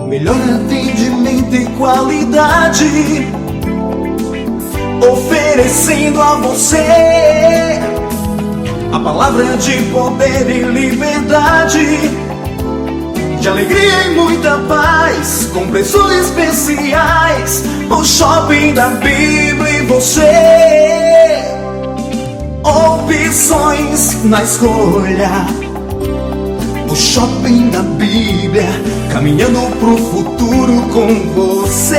melhor atendimento e qualidade, oferecendo a você a palavra de poder e liberdade, de alegria e muita paz, com preços especiais. O Shopping da Bíblia e você, opções na escolha. O Shopping da Bíblia, caminhando pro futuro com você.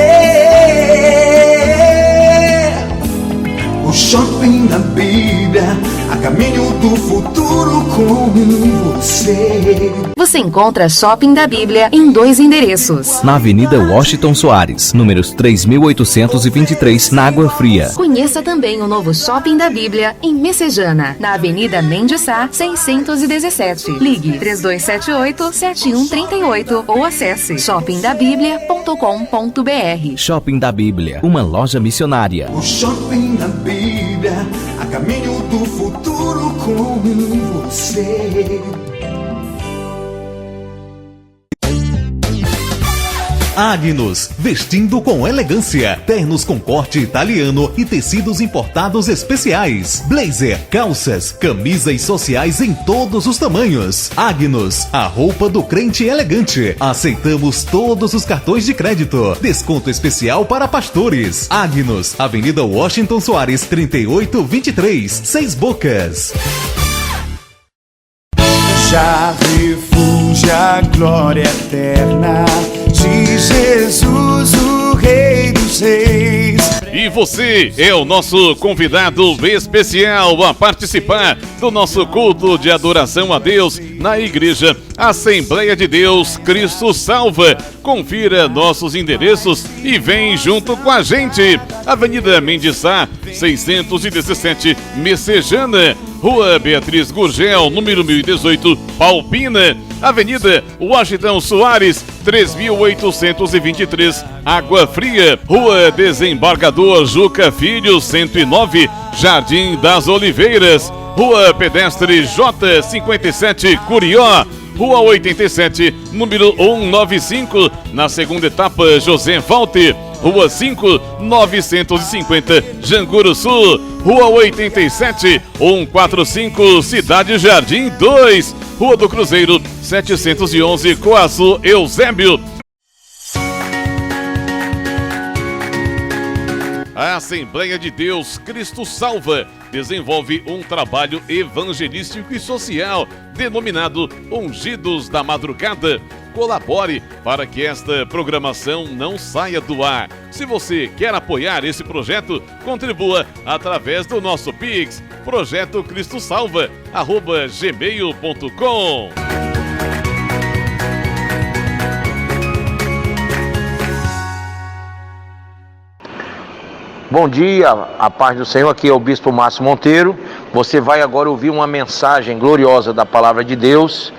O Shopping da Bíblia, a caminho do futuro com você. Você encontra Shopping da Bíblia em 2 endereços. Na Avenida Washington Soares, números 3.823, na Água Fria. Conheça também o novo Shopping da Bíblia em Messejana, na Avenida Mendes Sá, 617. Ligue 3278-7138 ou acesse shoppingdabiblia.com.br. Shopping da Bíblia, uma loja missionária. O Shopping da Bíblia, a caminho do futuro com você. Agnus, vestindo com elegância, ternos com corte italiano e tecidos importados especiais, blazer, calças, camisas sociais em todos os tamanhos. Agnus, a roupa do crente elegante. Aceitamos todos os cartões de crédito. Desconto especial para pastores. Agnus, Avenida Washington Soares, 3823, 6 Bocas. Já refúgio a glória eterna de Jesus, o Rei dos Reis. E você é o nosso convidado especial a participar do nosso culto de adoração a Deus na Igreja Assembleia de Deus Cristo Salva. Confira nossos endereços e vem junto com a gente. Avenida Mendes Sá, 617, Messejana. Rua Beatriz Gurgel, número 1018, Palpina. Avenida Washington Soares, 3823, Água Fria. Rua Desembargador Juca Filho, 109, Jardim das Oliveiras. Rua Pedestre J57, Curió. Rua 87, número 195, na segunda etapa, José Walter. Rua 5, 950, Janguru Sul. Rua 87, 145, Cidade Jardim 2. Rua do Cruzeiro, 711, Coaçu, Eusébio. A Assembleia de Deus Cristo Salva desenvolve um trabalho evangelístico e social denominado Ungidos da Madrugada. Colabore para que esta programação não saia do ar. Se você quer apoiar esse projeto, contribua através do nosso Pix, projetocristosalva@gmail.com. Bom dia, a paz do Senhor, aqui é o Bispo Márcio Monteiro. Você vai agora ouvir uma mensagem gloriosa da Palavra de Deus.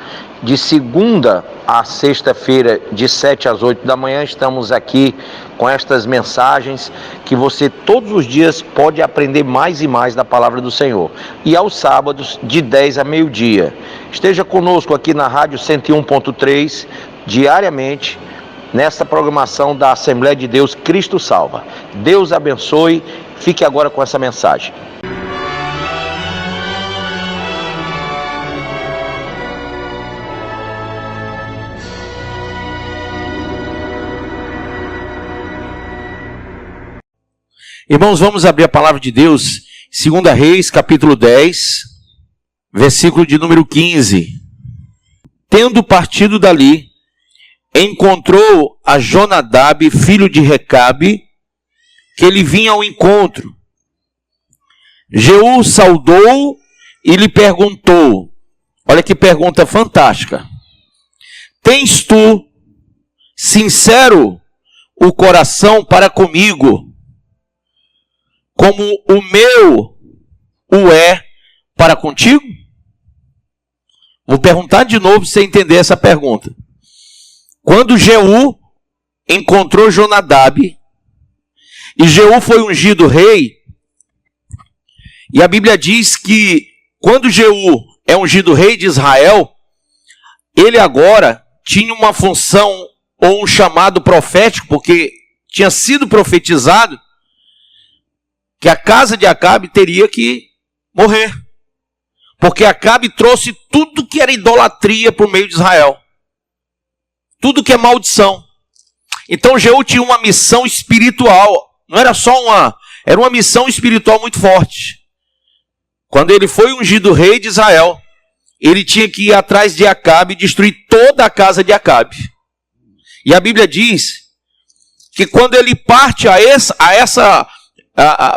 De segunda a sexta-feira, de 7 às 8 da manhã, estamos aqui com estas mensagens que você todos os dias pode aprender mais e mais da Palavra do Senhor. E aos sábados, de 10 a meio-dia. Esteja conosco aqui na Rádio 101.3, diariamente, nesta programação da Assembleia de Deus Cristo Salva. Deus abençoe. Fique agora com essa mensagem. Irmãos, vamos abrir a palavra de Deus, 2 Reis, capítulo 10, versículo de número 15. Tendo partido dali, encontrou a Jonadab, filho de Recabe, que lhe vinha ao encontro. Jeú saudou e lhe perguntou, olha que pergunta fantástica: tens tu sincero o coração para comigo, como o meu o é para contigo? Vou perguntar de novo para você entender essa pergunta. Quando Jeú encontrou Jonadab, e Jeú foi ungido rei, e a Bíblia diz que quando Jeú é ungido rei de Israel, ele agora tinha uma função ou um chamado profético, porque tinha sido profetizado que a casa de Acabe teria que morrer. Porque Acabe trouxe tudo que era idolatria para o meio de Israel. Tudo que é maldição. Então Jeú tinha uma missão espiritual. Não era só era uma missão espiritual muito forte. Quando ele foi ungido rei de Israel, ele tinha que ir atrás de Acabe e destruir toda a casa de Acabe. E a Bíblia diz que quando ele parte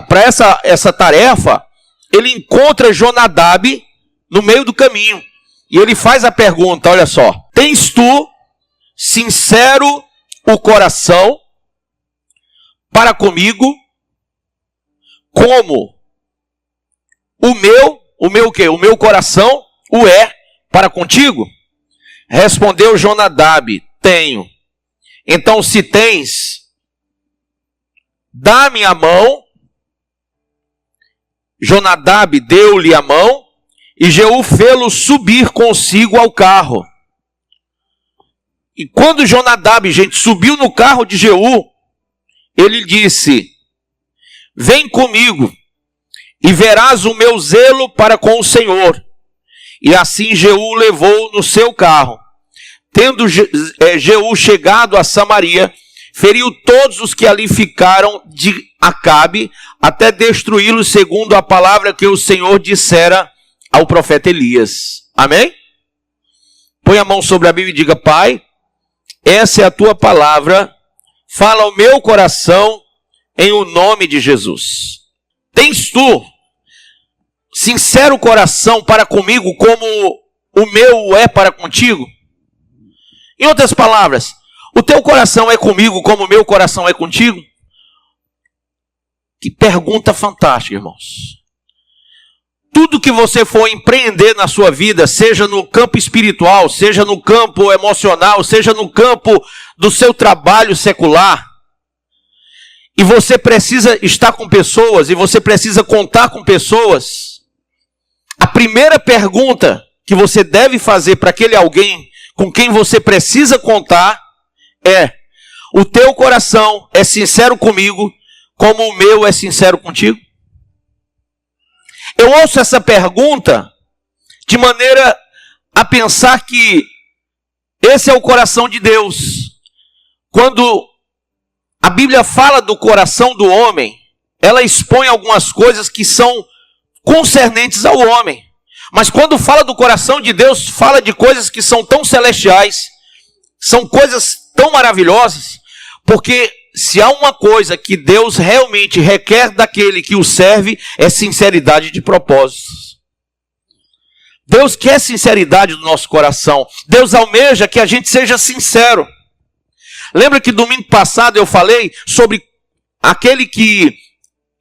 para essa tarefa, ele encontra Jonadab no meio do caminho. E ele faz a pergunta, olha só: tens tu sincero o coração para comigo, como o meu coração o é para contigo? Respondeu Jonadab: tenho. Então, se tens, dá-me a mão. Jonadab deu-lhe a mão, e Jeú fê-lo subir consigo ao carro. E quando Jonadab, gente, subiu no carro de Jeú, ele disse: vem comigo, e verás o meu zelo para com o Senhor. E assim Jeú levou no seu carro. Tendo Jeú chegado a Samaria, feriu todos os que ali ficaram de Acabe, até destruí-los, segundo a palavra que o Senhor dissera ao profeta Elias. Amém? Põe a mão sobre a Bíblia e diga: Pai, essa é a tua palavra, fala ao meu coração em o nome de Jesus. Tens tu sincero coração para comigo, como o meu é para contigo? Em outras palavras, o teu coração é comigo como o meu coração é contigo? Que pergunta fantástica, irmãos. Tudo que você for empreender na sua vida, seja no campo espiritual, seja no campo emocional, seja no campo do seu trabalho secular, e você precisa estar com pessoas, e você precisa contar com pessoas, a primeira pergunta que você deve fazer para aquele alguém com quem você precisa contar é: o teu coração é sincero comigo como o meu é sincero contigo? Eu ouço essa pergunta de maneira a pensar que esse é o coração de Deus. Quando a Bíblia fala do coração do homem, ela expõe algumas coisas que são concernentes ao homem. Mas quando fala do coração de Deus, fala de coisas que são tão celestiais, são coisas tão maravilhosas, porque se há uma coisa que Deus realmente requer daquele que o serve, é sinceridade de propósitos. Deus quer sinceridade do nosso coração. Deus almeja que a gente seja sincero. Lembra que domingo passado eu falei sobre aquele que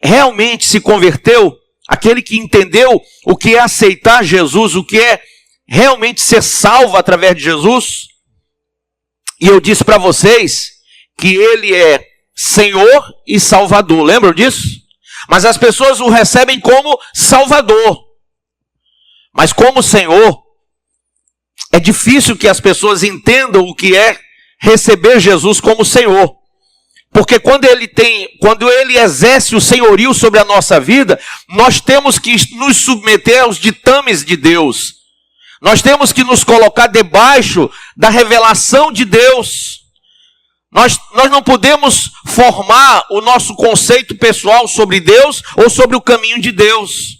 realmente se converteu, aquele que entendeu o que é aceitar Jesus, o que é realmente ser salvo através de Jesus? E eu disse para vocês que ele é Senhor e Salvador. Lembram disso? Mas as pessoas o recebem como Salvador. Mas como Senhor, é difícil que as pessoas entendam o que é receber Jesus como Senhor. Porque quando ele exerce o senhorio sobre a nossa vida, nós temos que nos submeter aos ditames de Deus. Nós temos que nos colocar debaixo da revelação de Deus. Nós não podemos formar o nosso conceito pessoal sobre Deus ou sobre o caminho de Deus.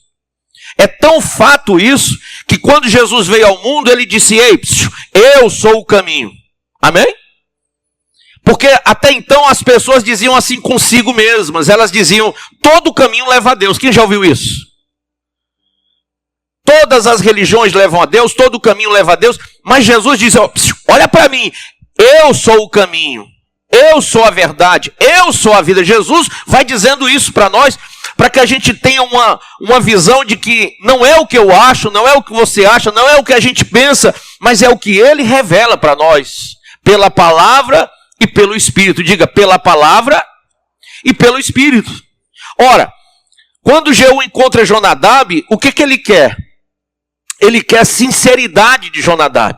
É tão fato isso, que quando Jesus veio ao mundo, ele disse: ei, eu sou o caminho. Amém? Porque até então as pessoas diziam assim consigo mesmas. Elas diziam: todo caminho leva a Deus. Quem já ouviu isso? Todas as religiões levam a Deus, todo caminho leva a Deus. Mas Jesus diz: olha para mim, eu sou o caminho, eu sou a verdade, eu sou a vida. Jesus vai dizendo isso para nós, para que a gente tenha uma visão de que não é o que eu acho, não é o que você acha, não é o que a gente pensa, mas é o que ele revela para nós, pela palavra e pelo Espírito. Diga: pela palavra e pelo Espírito. Ora, quando Jeú encontra Jonadab, o que ele quer? Ele quer sinceridade de Jonadab.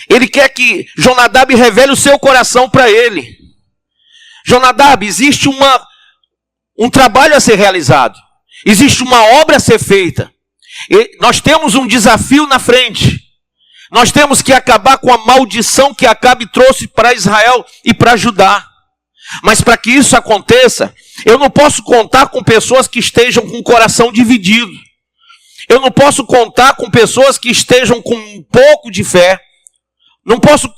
Ele quer que Jonadab revele o seu coração para ele. Jonadab, existe um trabalho a ser realizado. Existe uma obra a ser feita. E nós temos um desafio na frente. Nós temos que acabar com a maldição que Acabe trouxe para Israel e para Judá. Mas para que isso aconteça, eu não posso contar com pessoas que estejam com o coração dividido. Eu não posso contar com pessoas que estejam com um pouco de fé. Não posso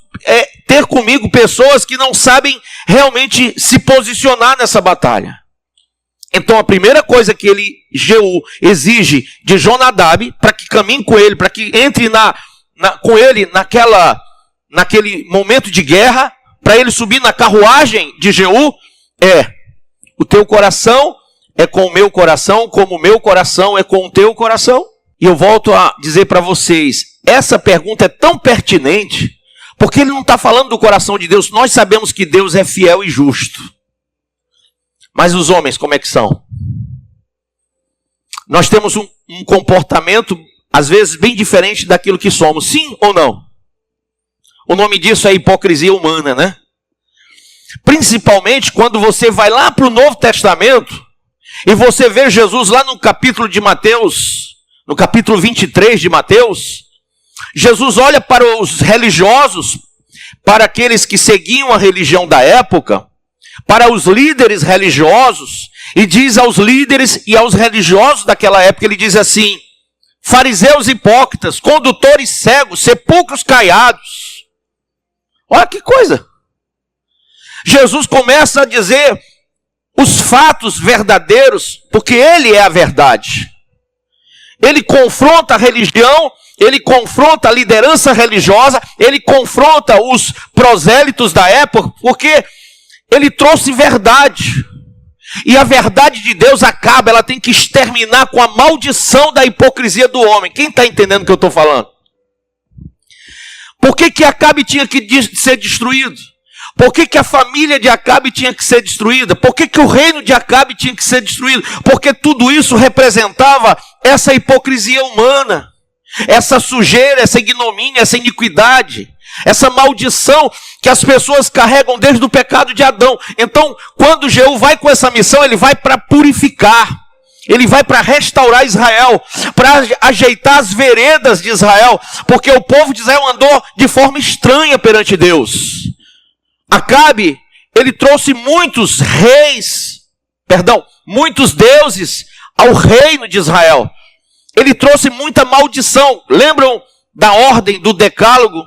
ter comigo pessoas que não sabem realmente se posicionar nessa batalha. Então a primeira coisa que Jeú exige de Jonadab, para que caminhe com ele, para que entre com ele naquele momento de guerra, para ele subir na carruagem de Jeú, o teu coração é com o meu coração, como o meu coração é com o teu coração. E eu volto a dizer para vocês, essa pergunta é tão pertinente, porque ele não está falando do coração de Deus. Nós sabemos que Deus é fiel e justo. Mas os homens, como é que são? Nós temos um comportamento, às vezes, bem diferente daquilo que somos. Sim ou não? O nome disso é hipocrisia humana, né? Principalmente quando você vai lá para o Novo Testamento e você vê Jesus lá no capítulo de Mateus, no capítulo 23 de Mateus. Jesus olha para os religiosos, para aqueles que seguiam a religião da época, para os líderes religiosos, e diz aos líderes e aos religiosos daquela época, ele diz assim: fariseus hipócritas, condutores cegos, sepulcros caiados. Olha que coisa! Jesus começa a dizer os fatos verdadeiros, porque ele é a verdade. Ele confronta a religião, ele confronta a liderança religiosa, ele confronta os prosélitos da época, porque ele trouxe verdade. E a verdade de Deus ela tem que exterminar com a maldição da hipocrisia do homem. Quem está entendendo o que eu estou falando? Por que Acabe tinha que ser destruído? Por que a família de Acabe tinha que ser destruída? Por que o reino de Acabe tinha que ser destruído? Porque tudo isso representava essa hipocrisia humana, essa sujeira, essa ignomínia, essa iniquidade, essa maldição que as pessoas carregam desde o pecado de Adão. Então, quando Jeú vai com essa missão, ele vai para purificar, ele vai para restaurar Israel, para ajeitar as veredas de Israel, porque o povo de Israel andou de forma estranha perante Deus. Acabe, ele trouxe muitos deuses ao reino de Israel. Ele trouxe muita maldição. Lembram da ordem do decálogo?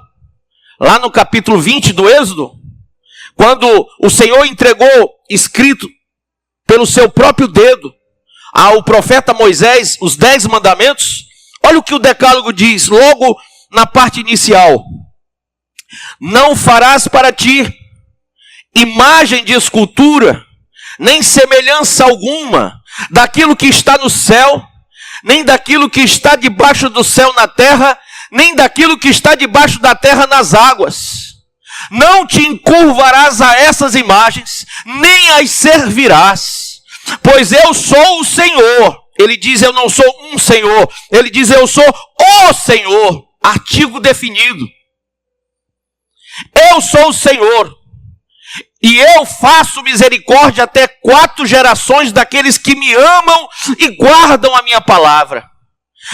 Lá no capítulo 20 do Êxodo? Quando o Senhor entregou, escrito pelo seu próprio dedo, ao profeta Moisés, os 10 mandamentos. Olha o que o decálogo diz, logo na parte inicial. Não farás para ti imagem de escultura, nem semelhança alguma daquilo que está no céu, nem daquilo que está debaixo do céu na terra, nem daquilo que está debaixo da terra nas águas. Não te encurvarás a essas imagens, nem as servirás, pois eu sou o Senhor. Ele diz, eu não sou um Senhor. Ele diz, eu sou o Senhor. Artigo definido. Eu sou o Senhor. E eu faço misericórdia até 4 gerações daqueles que me amam e guardam a minha palavra.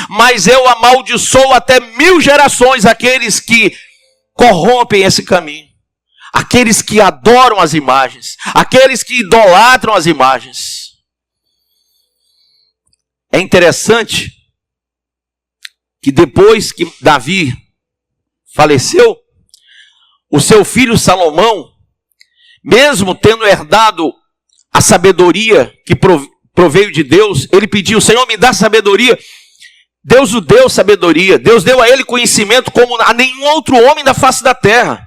Mas eu amaldiçoo até 1000 gerações aqueles que corrompem esse caminho. Aqueles que adoram as imagens. Aqueles que idolatram as imagens. É interessante que depois que Davi faleceu, o seu filho Salomão, mesmo tendo herdado a sabedoria que proveio de Deus, ele pediu, Senhor, me dá sabedoria. Deus o deu sabedoria. Deus deu a ele conhecimento como a nenhum outro homem da face da terra.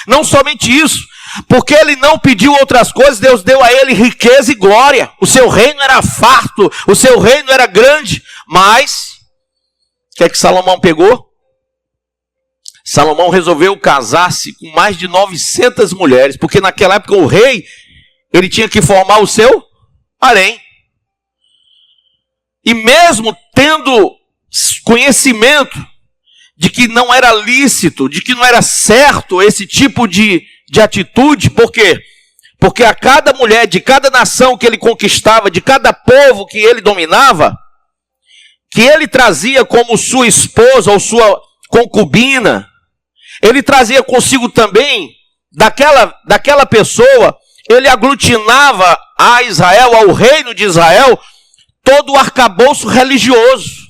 Não somente isso, porque ele não pediu outras coisas, Deus deu a ele riqueza e glória. O seu reino era farto, o seu reino era grande. Mas, o que é que Salomão pegou? Salomão resolveu casar-se com mais de 900 mulheres, porque naquela época o rei, ele tinha que formar o seu harém. E mesmo tendo conhecimento de que não era lícito, de que não era certo esse tipo de atitude. Por quê? Porque a cada mulher, de cada nação que ele conquistava, de cada povo que ele dominava, que ele trazia como sua esposa ou sua concubina, ele trazia consigo também, daquela pessoa, ele aglutinava a Israel, ao reino de Israel, todo o arcabouço religioso.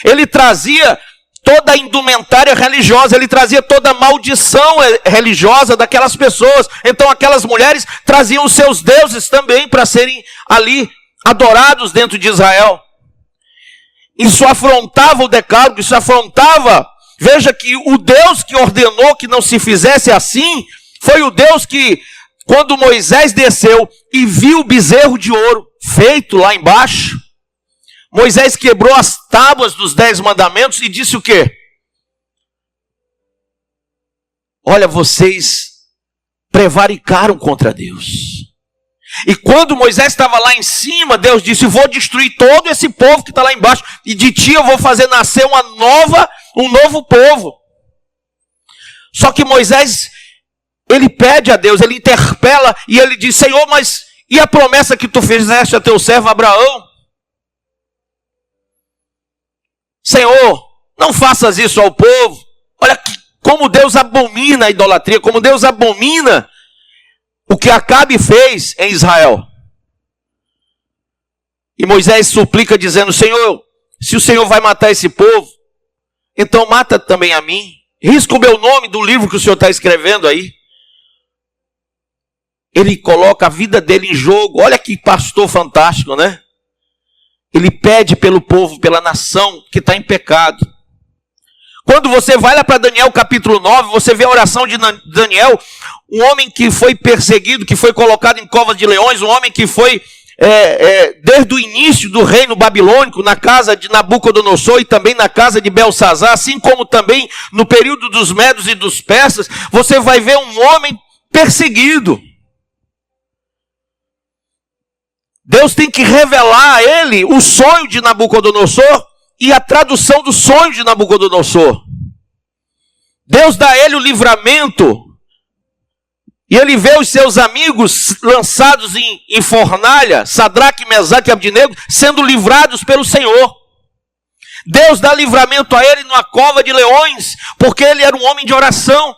Ele trazia toda a indumentária religiosa, ele trazia toda a maldição religiosa daquelas pessoas. Então aquelas mulheres traziam os seus deuses também para serem ali adorados dentro de Israel. Isso afrontava o decálogo, isso afrontava. Veja que o Deus que ordenou que não se fizesse assim, foi o Deus que, quando Moisés desceu e viu o bezerro de ouro feito lá embaixo, Moisés quebrou as tábuas dos 10 mandamentos e disse o quê? Olha, vocês prevaricaram contra Deus. E quando Moisés estava lá em cima, Deus disse: vou destruir todo esse povo que está lá embaixo, e de ti eu vou fazer nascer um novo povo. Só que Moisés, ele pede a Deus, ele interpela e ele diz: Senhor, mas e a promessa que tu fizeste a teu servo Abraão? Senhor, não faças isso ao povo. Olha como Deus abomina a idolatria, como Deus abomina o que Acabe fez em Israel. E Moisés suplica dizendo: Senhor, se o Senhor vai matar esse povo, então mata também a mim. Risca o meu nome do livro que o Senhor está escrevendo aí. Ele coloca a vida dele em jogo. Olha que pastor fantástico, né? Ele pede pelo povo, pela nação que está em pecado. Quando você vai lá para Daniel capítulo 9, você vê a oração de Daniel, um homem que foi perseguido, que foi colocado em covas de leões, um homem que foi, desde o início do reino babilônico, na casa de Nabucodonosor e também na casa de Belsazar, assim como também no período dos medos e dos persas, você vai ver um homem perseguido. Deus tem que revelar a ele o sonho de Nabucodonosor e a tradução do sonho de Nabucodonosor. Deus dá a ele o livramento. E ele vê os seus amigos lançados em fornalha, Sadraque, Mesaque e Abdinego, sendo livrados pelo Senhor. Deus dá livramento a ele numa cova de leões, porque ele era um homem de oração.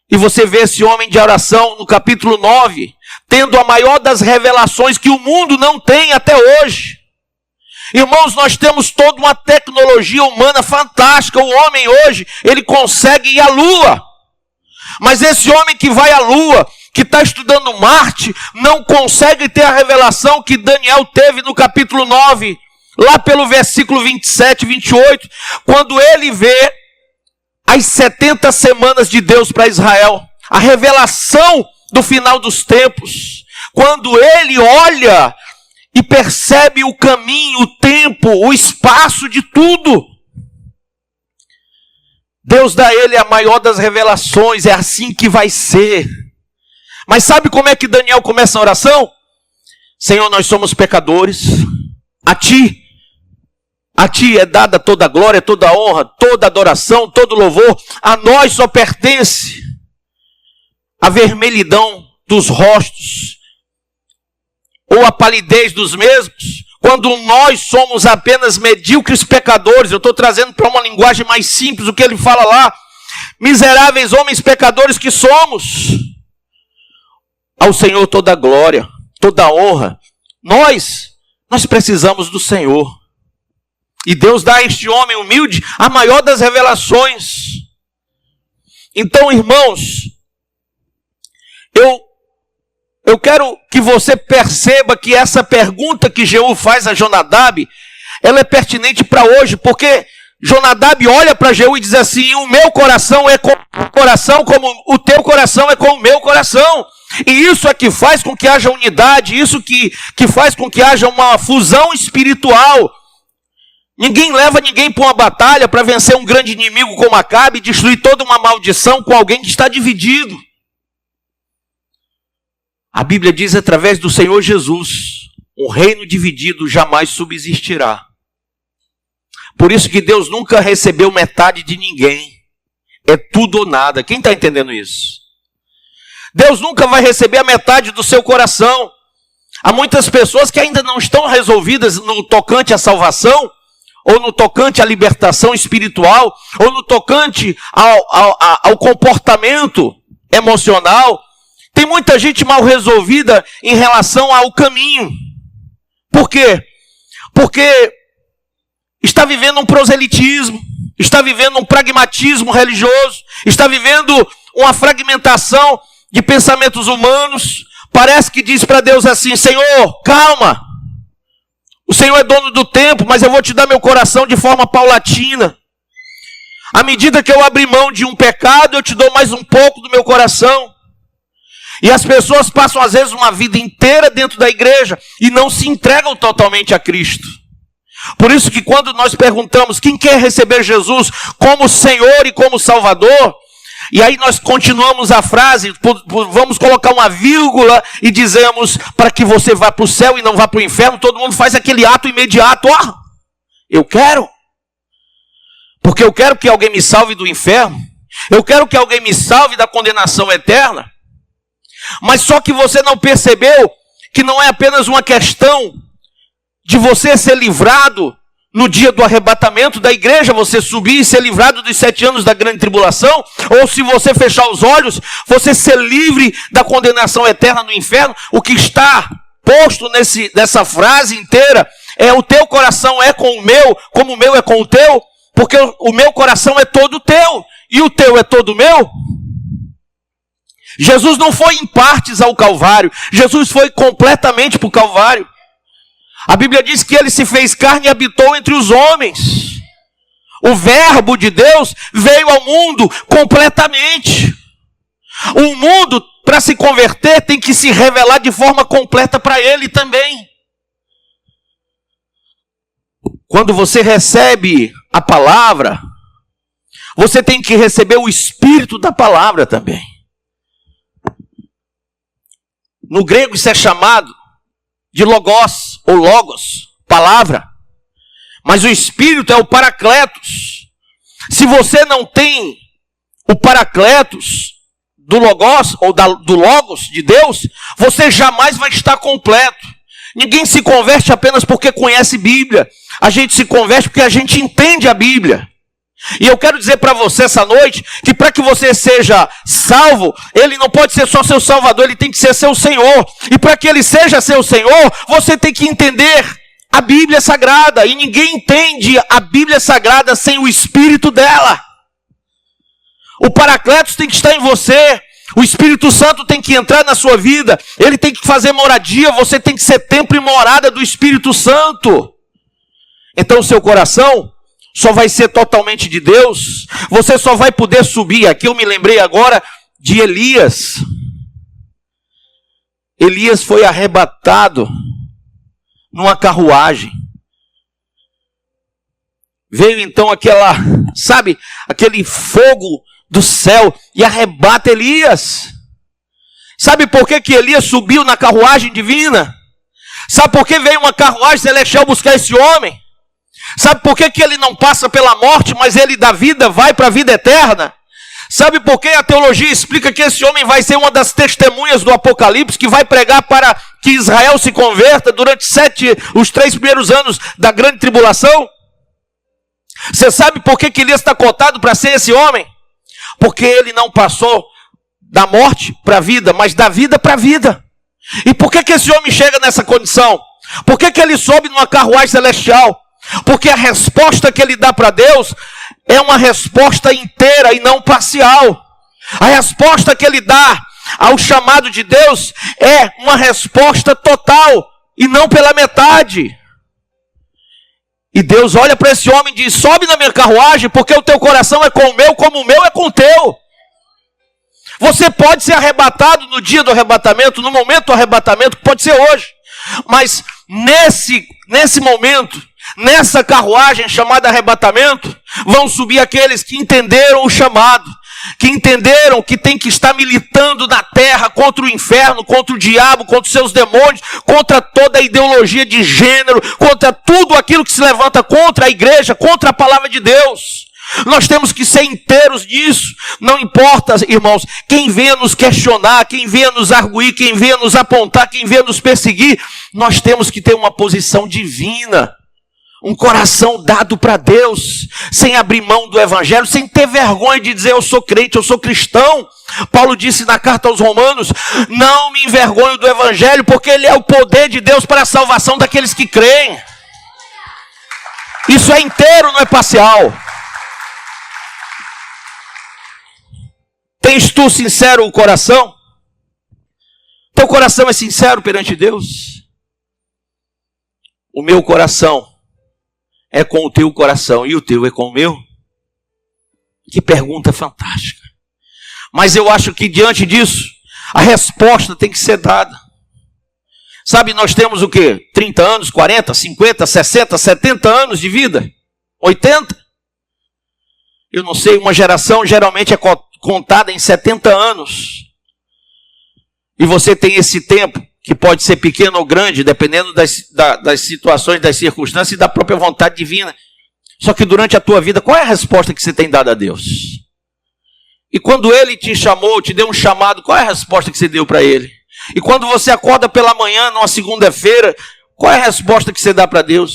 E você vê esse homem de oração no capítulo 9, tendo a maior das revelações que o mundo não tem até hoje. Irmãos, nós temos toda uma tecnologia humana fantástica. O homem hoje, ele consegue ir à lua. Mas esse homem que vai à lua, que está estudando Marte, não consegue ter a revelação que Daniel teve no capítulo 9, lá pelo versículo 27, 28, quando ele vê as 70 semanas de Deus para Israel, a revelação do final dos tempos, quando ele olha e percebe o caminho, o tempo, o espaço de tudo. Deus dá a ele a maior das revelações, é assim que vai ser. Mas sabe como é que Daniel começa a oração? Senhor, nós somos pecadores, a ti é dada toda a glória, toda a honra, toda a adoração, todo o louvor, a nós só pertence a vermelhidão dos rostos, ou a palidez dos mesmos, quando nós somos apenas medíocres pecadores. Eu estou trazendo para uma linguagem mais simples o que ele fala lá. Miseráveis homens pecadores que somos. Ao Senhor toda a glória, toda a honra. Nós precisamos do Senhor. E Deus dá a este homem humilde a maior das revelações. Então, irmãos, eu quero que você perceba que essa pergunta que Jeú faz a Jonadab, ela é pertinente para hoje, porque Jonadab olha para Jeú e diz assim: o meu coração é com o coração, como o teu coração é com o meu coração. E isso é que faz com que haja unidade, isso que faz com que haja uma fusão espiritual. Ninguém leva ninguém para uma batalha para vencer um grande inimigo como Acabe e destruir toda uma maldição com alguém que está dividido. A Bíblia diz através do Senhor Jesus: um reino dividido jamais subsistirá. Por isso que Deus nunca recebeu metade de ninguém. É tudo ou nada. Quem está entendendo isso? Deus nunca vai receber a metade do seu coração. Há muitas pessoas que ainda não estão resolvidas no tocante à salvação, ou no tocante à libertação espiritual, ou no tocante ao comportamento emocional. Tem muita gente mal resolvida em relação ao caminho. Por quê? Porque está vivendo um proselitismo, está vivendo um pragmatismo religioso, está vivendo uma fragmentação de pensamentos humanos. Parece que diz para Deus assim: Senhor, calma, o Senhor é dono do tempo, mas eu vou te dar meu coração de forma paulatina. À medida que eu abrir mão de um pecado, eu te dou mais um pouco do meu coração. E as pessoas passam às vezes uma vida inteira dentro da igreja e não se entregam totalmente a Cristo. Por isso que quando nós perguntamos quem quer receber Jesus como Senhor e como Salvador, e aí nós continuamos a frase, vamos colocar uma vírgula e dizemos: para que você vá para o céu e não vá para o inferno, todo mundo faz aquele ato imediato: ó, eu quero. Porque eu quero que alguém me salve do inferno, eu quero que alguém me salve da condenação eterna. Mas só que você não percebeu que não é apenas uma questão de você ser livrado no dia do arrebatamento da igreja, você subir e ser livrado dos 7 anos da grande tribulação, ou se você fechar os olhos, você ser livre da condenação eterna no inferno. O que está posto nessa frase inteira é: o teu coração é com o meu, como o meu é com o teu, porque o meu coração é todo teu, e o teu é todo meu. Jesus não foi em partes ao Calvário, Jesus foi completamente para o Calvário. A Bíblia diz que ele se fez carne e habitou entre os homens. O Verbo de Deus veio ao mundo completamente. O mundo, para se converter, tem que se revelar de forma completa para ele também. Quando você recebe a palavra, você tem que receber o espírito da palavra também. No grego isso é chamado de logos, ou logos, palavra. Mas o Espírito é o paracletos. Se você não tem o paracletos do logos, ou do logos de Deus, você jamais vai estar completo. Ninguém se converte apenas porque conhece Bíblia. A gente se converte porque a gente entende a Bíblia. E eu quero dizer para você essa noite que para que você seja salvo, ele não pode ser só seu Salvador, ele tem que ser seu Senhor. E para que ele seja seu Senhor, você tem que entender a Bíblia Sagrada. E ninguém entende a Bíblia Sagrada sem o Espírito dela. O Paracletos tem que estar em você. O Espírito Santo tem que entrar na sua vida. Ele tem que fazer moradia. Você tem que ser templo e morada do Espírito Santo. Então o seu coração só vai ser totalmente de Deus. Você só vai poder subir. Aqui eu me lembrei agora de Elias. Elias foi arrebatado numa carruagem. Veio então aquele fogo do céu e arrebata Elias. Sabe por que Elias subiu na carruagem divina? Sabe por que veio uma carruagem celestial buscar esse homem? Sabe por que ele não passa pela morte, mas ele da vida vai para a vida eterna? Sabe por que a teologia explica que esse homem vai ser uma das testemunhas do Apocalipse, que vai pregar para que Israel se converta durante os 3 primeiros anos da grande tribulação? Você sabe por que Elias está cotado para ser esse homem? Porque ele não passou da morte para a vida, mas da vida para a vida. E por que esse homem chega nessa condição? Por que ele sobe numa carruagem celestial? Porque a resposta que ele dá para Deus é uma resposta inteira e não parcial. A resposta que ele dá ao chamado de Deus é uma resposta total e não pela metade. E Deus olha para esse homem e diz: sobe na minha carruagem, porque o teu coração é com o meu, como o meu é com o teu. Você pode ser arrebatado no dia do arrebatamento, no momento do arrebatamento, que pode ser hoje. Mas nesse momento, nessa carruagem chamada arrebatamento, vão subir aqueles que entenderam o chamado, que entenderam que tem que estar militando na terra contra o inferno, contra o diabo, contra os seus demônios, contra toda a ideologia de gênero, contra tudo aquilo que se levanta contra a igreja, contra a palavra de Deus. Nós temos que ser inteiros disso. Não importa, irmãos, quem venha nos questionar, quem venha nos arguir, quem venha nos apontar, quem venha nos perseguir, nós temos que ter uma posição divina, um coração dado para Deus, sem abrir mão do evangelho, sem ter vergonha de dizer eu sou crente, eu sou cristão. Paulo disse na carta aos Romanos: não me envergonho do evangelho, porque ele é o poder de Deus para a salvação daqueles que creem. Isso é inteiro, não é parcial. Tens tu sincero o coração? Teu coração é sincero perante Deus? O meu coração é com o teu coração e o teu é com o meu? Que pergunta fantástica. Mas eu acho que diante disso, a resposta tem que ser dada. Sabe, nós temos o quê? 30 anos, 40, 50, 60, 70 anos de vida? 80? Eu não sei, uma geração geralmente é contada em 70 anos. E você tem esse tempo, que pode ser pequeno ou grande, dependendo das situações, das circunstâncias e da própria vontade divina. Só que durante a tua vida, qual é a resposta que você tem dado a Deus? E quando Ele te chamou, te deu um chamado, qual é a resposta que você deu para Ele? E quando você acorda pela manhã, numa segunda-feira, qual é a resposta que você dá para Deus?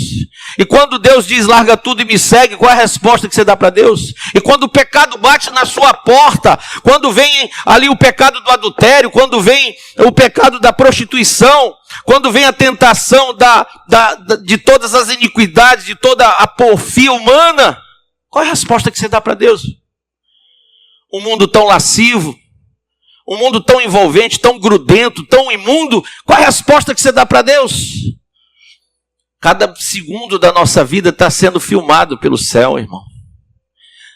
E quando Deus diz, larga tudo e me segue, qual é a resposta que você dá para Deus? E quando o pecado bate na sua porta, quando vem ali o pecado do adultério, quando vem o pecado da prostituição, quando vem a tentação de todas as iniquidades, de toda a porfia humana, qual é a resposta que você dá para Deus? Um mundo tão lascivo, um mundo tão envolvente, tão grudento, tão imundo, qual é a resposta que você dá para Deus? Cada segundo da nossa vida está sendo filmado pelo céu, irmão.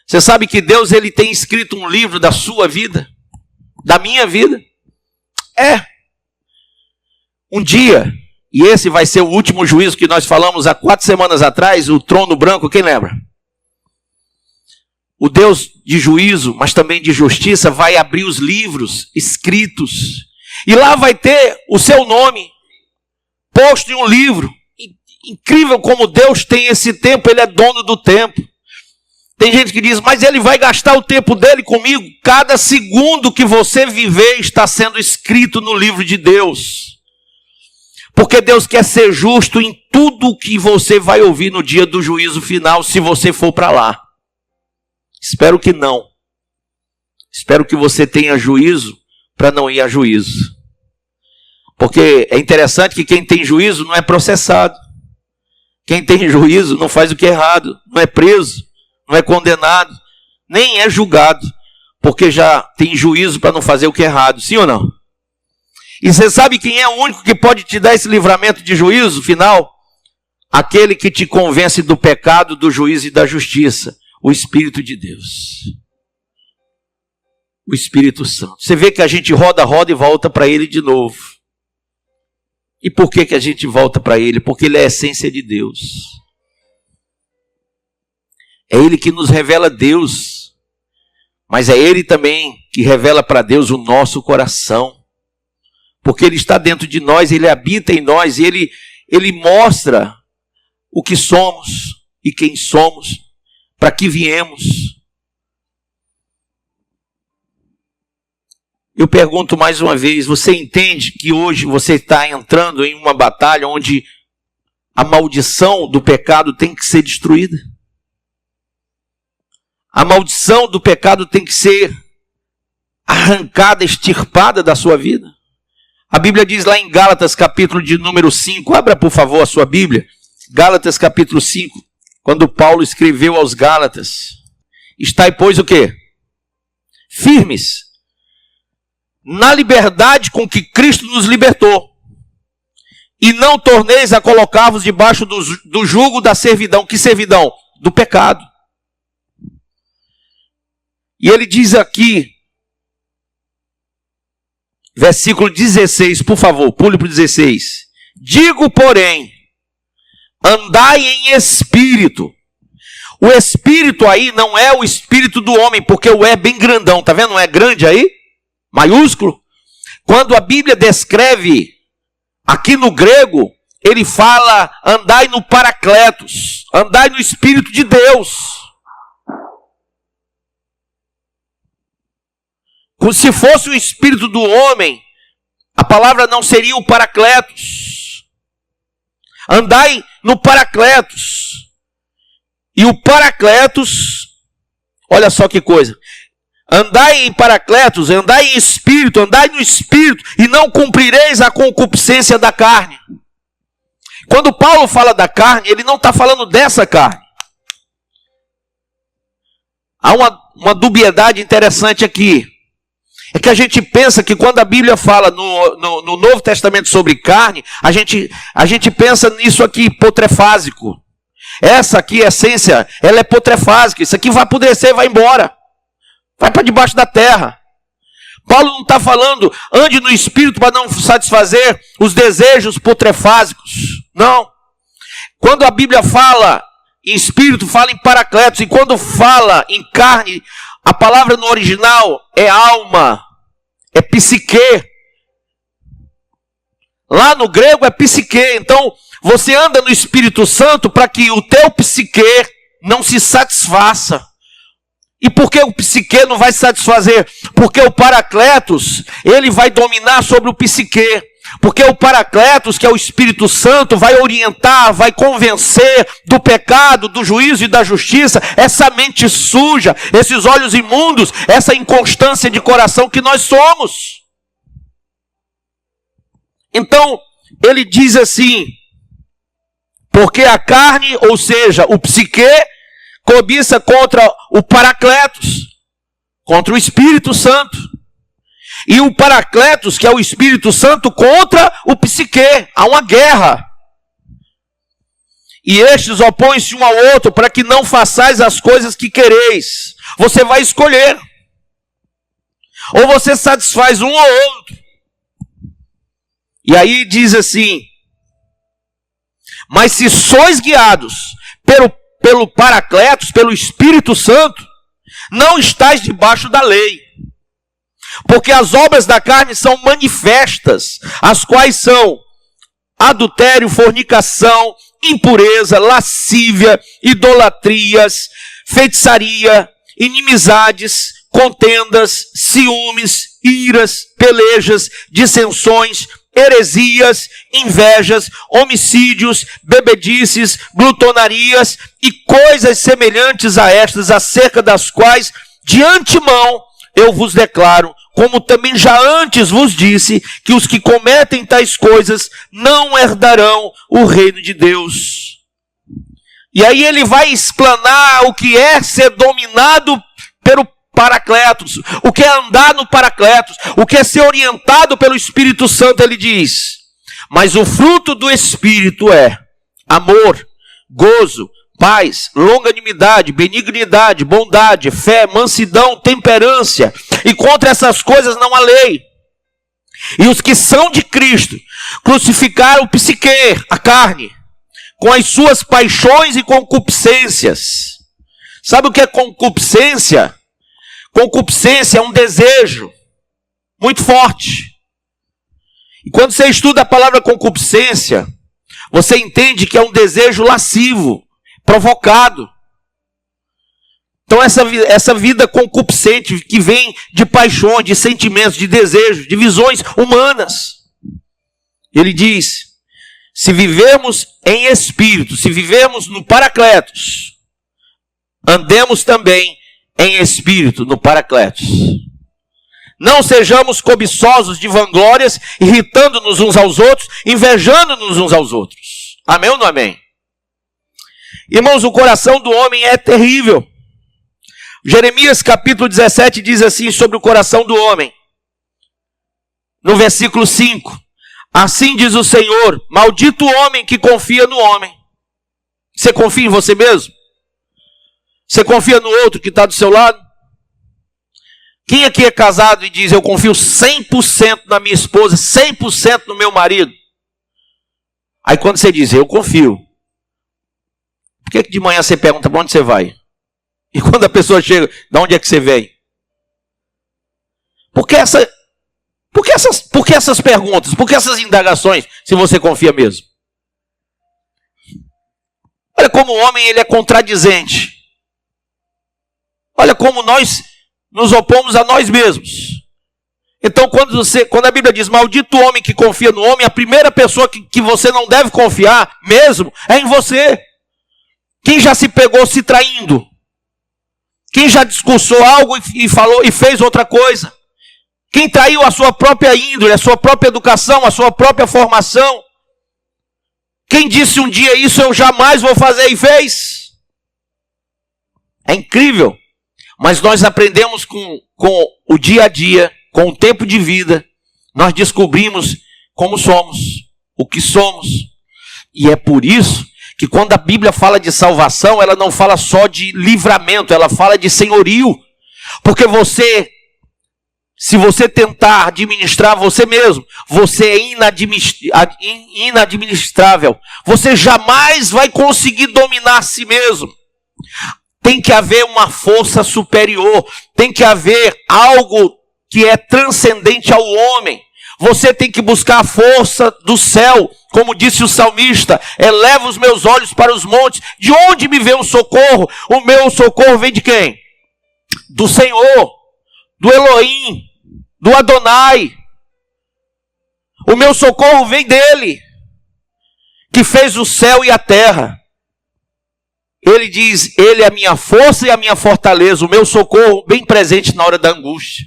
Você sabe que Deus ele tem escrito um livro da sua vida, da minha vida? Um dia, e esse vai ser o último juízo que nós falamos há 4 semanas atrás, o trono branco, quem lembra? O Deus de juízo, mas também de justiça, vai abrir os livros escritos. E lá vai ter o seu nome posto em um livro. Incrível como Deus tem esse tempo, Ele é dono do tempo. Tem gente que diz, mas Ele vai gastar o tempo dele comigo. Cada segundo que você viver está sendo escrito no livro de Deus. Porque Deus quer ser justo em tudo o que você vai ouvir no dia do juízo final, se você for para lá. Espero que não. Espero que você tenha juízo para não ir a juízo. Porque é interessante que quem tem juízo não é processado. Quem tem juízo não faz o que é errado, não é preso, não é condenado, nem é julgado, porque já tem juízo para não fazer o que é errado, sim ou não? E você sabe quem é o único que pode te dar esse livramento de juízo final? Aquele que te convence do pecado, do juízo e da justiça, o Espírito de Deus. O Espírito Santo. Você vê que a gente roda e volta para Ele de novo. E por que a gente volta para Ele? Porque Ele é a essência de Deus. É Ele que nos revela Deus. Mas é Ele também que revela para Deus o nosso coração. Porque Ele está dentro de nós, Ele habita em nós, e Ele mostra o que somos e quem somos, para que viemos. Eu pergunto mais uma vez, você entende que hoje você está entrando em uma batalha onde a maldição do pecado tem que ser destruída? A maldição do pecado tem que ser arrancada, extirpada da sua vida? A Bíblia diz lá em Gálatas, capítulo de número 5, abra por favor a sua Bíblia, Gálatas capítulo 5, quando Paulo escreveu aos Gálatas, estai, pois, o quê? Firmes, na liberdade com que Cristo nos libertou, e não torneis a colocar-vos debaixo do jugo da servidão. Que servidão? Do pecado. E ele diz aqui, versículo 16, por favor, pule para o 16. Digo, porém, andai em espírito. O espírito aí não é o espírito do homem, porque o é bem grandão, tá vendo? Não é grande aí? Maiúsculo. Quando a Bíblia descreve, aqui no grego, ele fala, andai no Paracletos, andai no Espírito de Deus. Se fosse o Espírito do homem, a palavra não seria o Paracletos. Andai no Paracletos. E o Paracletos, olha só que coisa. Andai em Paracletos, andai em Espírito, andai no Espírito, e não cumprireis a concupiscência da carne. Quando Paulo fala da carne, ele não está falando dessa carne. Há uma dubiedade interessante aqui. É que a gente pensa que quando a Bíblia fala no Novo Testamento sobre carne, a gente pensa nisso aqui, putrefásico. Essa aqui, a essência, ela é putrefásica. Isso aqui vai apodrecer e vai embora. Vai para debaixo da terra. Paulo não está falando, ande no Espírito para não satisfazer os desejos putrefásicos. Não. Quando a Bíblia fala em Espírito, fala em Paracletos. E quando fala em carne, a palavra no original é alma, é psique. Lá no grego é psique. Então, você anda no Espírito Santo para que o teu psique não se satisfaça. E por que o psique não vai se satisfazer? Porque o Paracletos, ele vai dominar sobre o psique. Porque o Paracletos, que é o Espírito Santo, vai orientar, vai convencer do pecado, do juízo e da justiça, essa mente suja, esses olhos imundos, essa inconstância de coração que nós somos. Então, ele diz assim, porque a carne, ou seja, o psique, cobiça contra o Paracletos, contra o Espírito Santo. E o Paracletos, que é o Espírito Santo, contra o psique. Há uma guerra. E estes opõem-se um ao outro para que não façais as coisas que quereis. Você vai escolher. Ou você satisfaz um ou outro. E aí diz assim, mas se sois guiados pelo Paracletos, pelo Espírito Santo, não estáis debaixo da lei. Porque as obras da carne são manifestas, as quais são adultério, fornicação, impureza, lascívia, idolatrias, feitiçaria, inimizades, contendas, ciúmes, iras, pelejas, dissensões, heresias, invejas, homicídios, bebedices, glutonarias e coisas semelhantes a estas, acerca das quais de antemão eu vos declaro, como também já antes vos disse, que os que cometem tais coisas não herdarão o reino de Deus. E aí ele vai explanar o que é ser dominado pelo Paracletos, o que é andar no Paracletos, o que é ser orientado pelo Espírito Santo. Ele diz, mas o fruto do Espírito é amor, gozo, paz, longanimidade, benignidade, bondade, fé, mansidão, temperança. E contra essas coisas não há lei. E os que são de Cristo crucificaram o psique, a carne, com as suas paixões e concupiscências. Sabe o que é concupiscência? Concupiscência é um desejo muito forte. E quando você estuda a palavra concupiscência, você entende que é um desejo lascivo, provocado. Então essa vida concupiscente que vem de paixões, de sentimentos, de desejos, de visões humanas. Ele diz, se vivermos em espírito, se vivermos no Paracletos, andemos também em espírito no Paracletos. Não sejamos cobiçosos de vanglórias, irritando-nos uns aos outros, invejando-nos uns aos outros. Amém ou não amém? Irmãos, o coração do homem é terrível. Jeremias capítulo 17 diz assim sobre o coração do homem. No versículo 5. Assim diz o Senhor, maldito o homem que confia no homem. Você confia em você mesmo? Você confia no outro que está do seu lado? Quem aqui é casado e diz, eu confio 100% na minha esposa, 100% no meu marido? Aí quando você diz, eu confio, Por que de manhã você pergunta para onde você vai? E quando a pessoa chega, de onde é que você vem? Por que essas perguntas? Por que essas indagações, se você confia mesmo? Olha como o homem ele é contradizente. Olha como nós nos opomos a nós mesmos. Então, quando a Bíblia diz, maldito o homem que confia no homem, a primeira pessoa que você não deve confiar mesmo é em você. Quem já se pegou se traindo? Quem já discursou algo e falou e fez outra coisa? Quem traiu a sua própria índole, a sua própria educação, a sua própria formação? Quem disse um dia isso eu jamais vou fazer e fez? É incrível. Mas nós aprendemos com o dia a dia, com o tempo de vida, nós descobrimos como somos, o que somos. E é por isso que quando a Bíblia fala de salvação, ela não fala só de livramento, ela fala de senhorio. Porque se você tentar administrar você mesmo, você é inadministrável. Você jamais vai conseguir dominar a si mesmo. Tem que haver uma força superior, tem que haver algo que é transcendente ao homem. Você tem que buscar a força do céu, como disse o salmista, eleva os meus olhos para os montes, de onde me vem o socorro? O meu socorro vem de quem? Do Senhor, do Elohim, do Adonai. O meu socorro vem dele, que fez o céu e a terra. Ele diz, ele é a minha força e a minha fortaleza, o meu socorro bem presente na hora da angústia.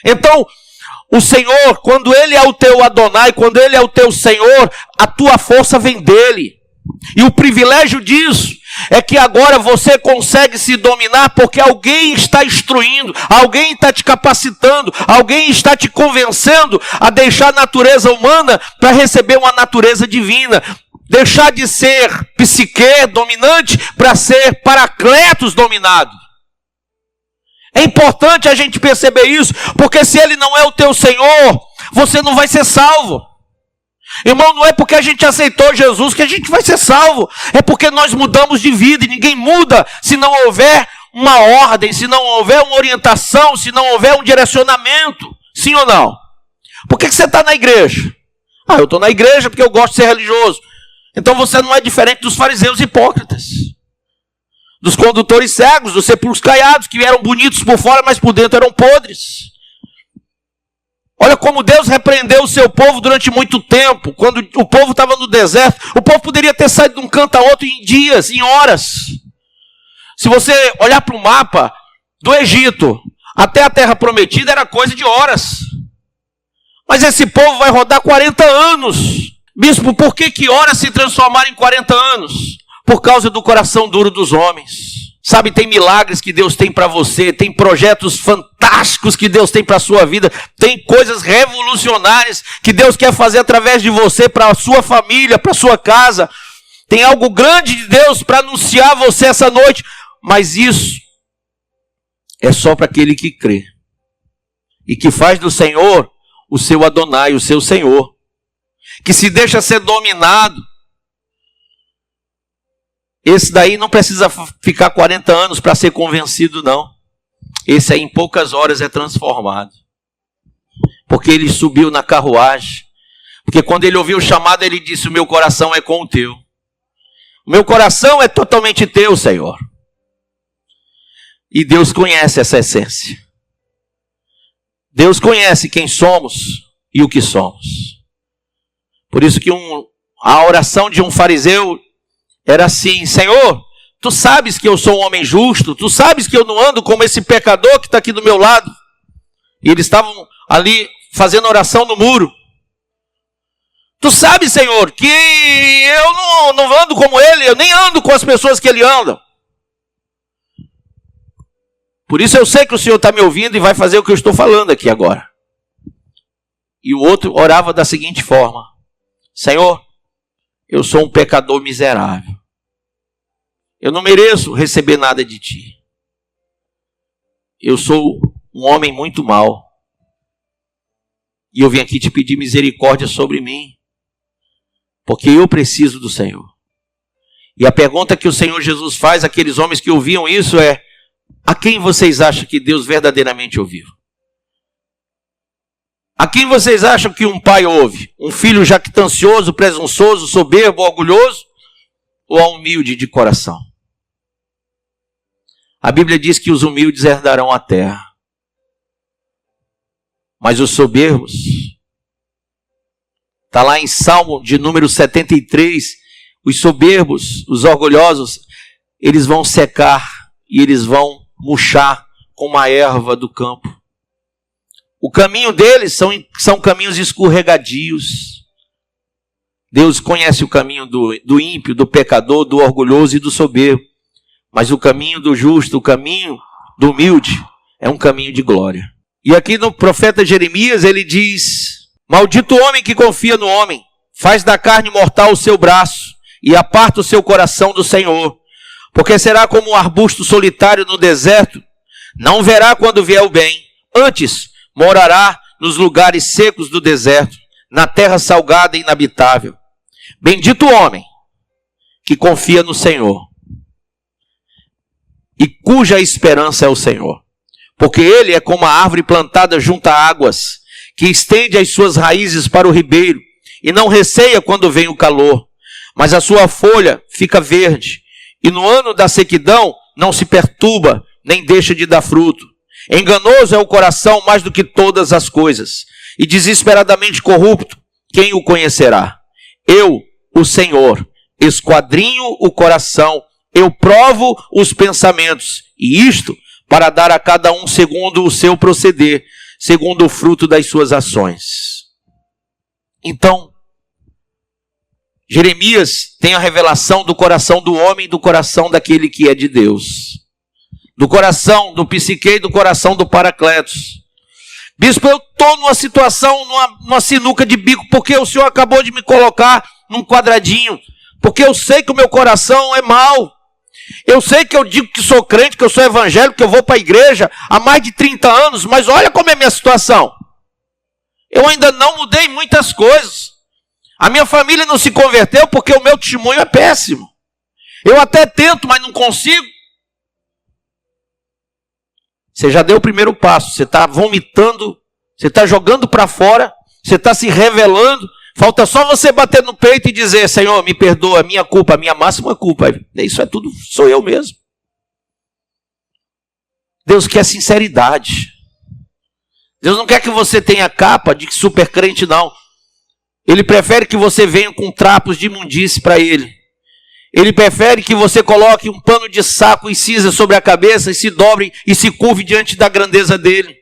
Então, o Senhor, quando ele é o teu Adonai, quando ele é o teu Senhor, a tua força vem dele. E o privilégio disso é que agora você consegue se dominar porque alguém está instruindo, alguém está te capacitando, alguém está te convencendo a deixar a natureza humana para receber uma natureza divina. Deixar de ser psique dominante para ser paracletos dominado. É importante a gente perceber isso, porque se ele não é o teu Senhor, você não vai ser salvo. Irmão, não é porque a gente aceitou Jesus que a gente vai ser salvo. É porque nós mudamos de vida e ninguém muda se não houver uma ordem, se não houver uma orientação, se não houver um direcionamento. Sim ou não? Por que você está na igreja? Eu estou na igreja porque eu gosto de ser religioso. Então você não é diferente dos fariseus hipócritas, dos condutores cegos, dos sepulcros caiados, que eram bonitos por fora, mas por dentro eram podres. Olha como Deus repreendeu o seu povo durante muito tempo. Quando o povo estava no deserto, o povo poderia ter saído de um canto a outro em dias, em horas. Se você olhar para o mapa do Egito até a terra prometida, era coisa de horas. Mas esse povo vai rodar 40 anos. Bispo, por que horas se transformaram em 40 anos? Por causa do coração duro dos homens. Sabe, tem milagres que Deus tem para você, tem projetos fantásticos que Deus tem para a sua vida, tem coisas revolucionárias que Deus quer fazer através de você, para a sua família, para a sua casa. Tem algo grande de Deus para anunciar a você essa noite, mas isso é só para aquele que crê e que faz do Senhor o seu Adonai, o seu Senhor, que se deixa ser dominado. Esse daí não precisa ficar 40 anos para ser convencido, não. Esse aí em poucas horas é transformado. Porque ele subiu na carruagem. Porque quando ele ouviu o chamado, ele disse, o meu coração é com o teu. O meu coração é totalmente teu, Senhor. E Deus conhece essa essência. Deus conhece quem somos e o que somos. Por isso que a oração de um fariseu era assim, Senhor, tu sabes que eu sou um homem justo, tu sabes que eu não ando como esse pecador que está aqui do meu lado. E eles estavam ali fazendo oração no muro. Tu sabes, Senhor, que eu não ando como ele, eu nem ando com as pessoas que ele anda. Por isso eu sei que o Senhor está me ouvindo e vai fazer o que eu estou falando aqui agora. E o outro orava da seguinte forma, Senhor, eu sou um pecador miserável. Eu não mereço receber nada de ti. Eu sou um homem muito mau. E eu vim aqui te pedir misericórdia sobre mim. Porque eu preciso do Senhor. E a pergunta que o Senhor Jesus faz àqueles homens que ouviam isso é: a quem vocês acham que Deus verdadeiramente ouviu? A quem vocês acham que um pai ouve? Um filho jactancioso, presunçoso, soberbo, orgulhoso? Ou a humilde de coração? A Bíblia diz que os humildes herdarão a terra. Mas os soberbos, está lá em Salmo de número 73, os soberbos, os orgulhosos, eles vão secar e eles vão murchar como a erva do campo. O caminho deles são caminhos escorregadios. Deus conhece o caminho do ímpio, do pecador, do orgulhoso e do soberbo. Mas o caminho do justo, o caminho do humilde, é um caminho de glória. E aqui no profeta Jeremias ele diz: maldito o homem que confia no homem, faz da carne mortal o seu braço e aparta o seu coração do Senhor. Porque será como um arbusto solitário no deserto, não verá quando vier o bem. Antes, morará nos lugares secos do deserto, na terra salgada e inabitável. Bendito o homem que confia no Senhor e cuja esperança é o Senhor. Porque ele é como a árvore plantada junto a águas, que estende as suas raízes para o ribeiro, e não receia quando vem o calor, mas a sua folha fica verde, e no ano da sequidão não se perturba, nem deixa de dar fruto. Enganoso é o coração mais do que todas as coisas, e desesperadamente corrupto, quem o conhecerá? Eu, o Senhor, esquadrinho o coração, eu provo os pensamentos, e isto para dar a cada um segundo o seu proceder, segundo o fruto das suas ações. Então, Jeremias tem a revelação do coração do homem e do coração daquele que é de Deus. Do coração do psique e do coração do Paracletos. Bispo, eu estou numa situação, numa sinuca de bico, porque o senhor acabou de me colocar num quadradinho. Porque eu sei que o meu coração é mau. Eu sei que eu digo que sou crente, que eu sou evangélico, que eu vou para a igreja há mais de 30 anos, mas olha como é a minha situação. Eu ainda não mudei muitas coisas. A minha família não se converteu porque o meu testemunho é péssimo. Eu até tento, mas não consigo. Você já deu o primeiro passo, você está vomitando, você está jogando para fora, você está se revelando. Falta só você bater no peito e dizer: Senhor, me perdoa, minha culpa, a minha máxima culpa. Isso é tudo, sou eu mesmo. Deus quer sinceridade. Deus não quer que você tenha capa de super crente, não. Ele prefere que você venha com trapos de imundície para Ele. Ele prefere que você coloque um pano de saco e cinza sobre a cabeça e se dobre e se curve diante da grandeza dEle.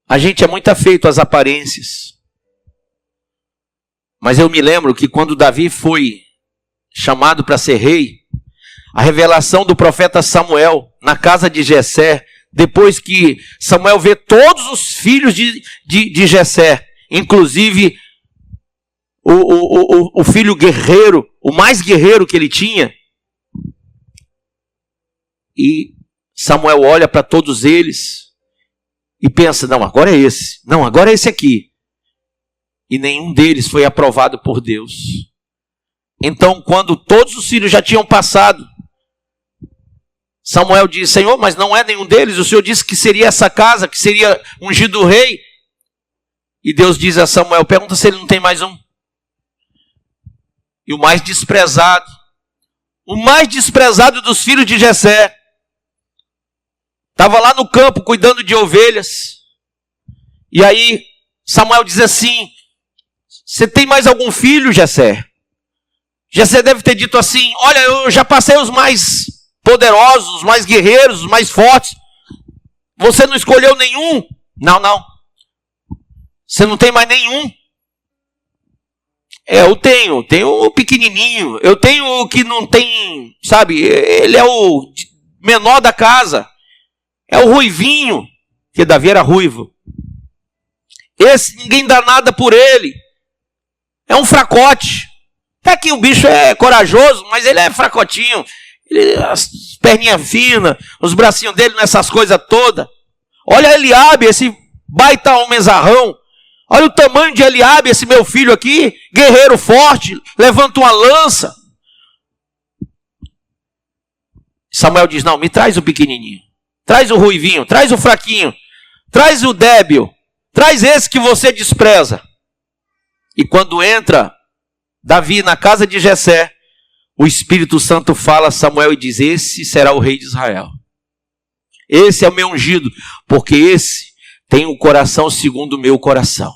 A gente é muito afeito às aparências. Mas eu me lembro que quando Davi foi chamado para ser rei, a revelação do profeta Samuel na casa de Jessé, depois que Samuel vê todos os filhos de Jessé, inclusive o filho guerreiro, o mais guerreiro que ele tinha, e Samuel olha para todos eles e pensa: não, agora é esse. Não, agora é esse aqui. E nenhum deles foi aprovado por Deus. Então, quando todos os filhos já tinham passado, Samuel diz: Senhor, mas não é nenhum deles. O Senhor disse que seria essa casa, que seria ungido o rei. E Deus diz a Samuel: pergunta se ele não tem mais um. E o mais desprezado dos filhos de Jessé, estava lá no campo cuidando de ovelhas. E aí Samuel diz assim: você tem mais algum filho, Jessé? Jessé deve ter dito assim: olha, eu já passei os mais poderosos, os mais guerreiros, os mais fortes. Você não escolheu nenhum? Não. Você não tem mais nenhum? Eu tenho o pequenininho. Eu tenho o que não tem, sabe? Ele é o menor da casa. É o ruivinho, que Davi era ruivo. Esse ninguém dá nada por ele. É um fracote. Até que o bicho é corajoso, mas ele é fracotinho. As perninhas finas, os bracinhos dele nessas coisas todas. Olha Eliabe, esse baita homenzarrão. Olha o tamanho de Eliabe, esse meu filho aqui, guerreiro forte, levanta uma lança. Samuel diz, não, me traz o pequenininho, traz o ruivinho, traz o fraquinho, traz o débil, traz esse que você despreza. E quando entra Davi na casa de Jessé, o Espírito Santo fala a Samuel e diz, esse será o rei de Israel. Esse é o meu ungido, porque esse tem o coração segundo o meu coração.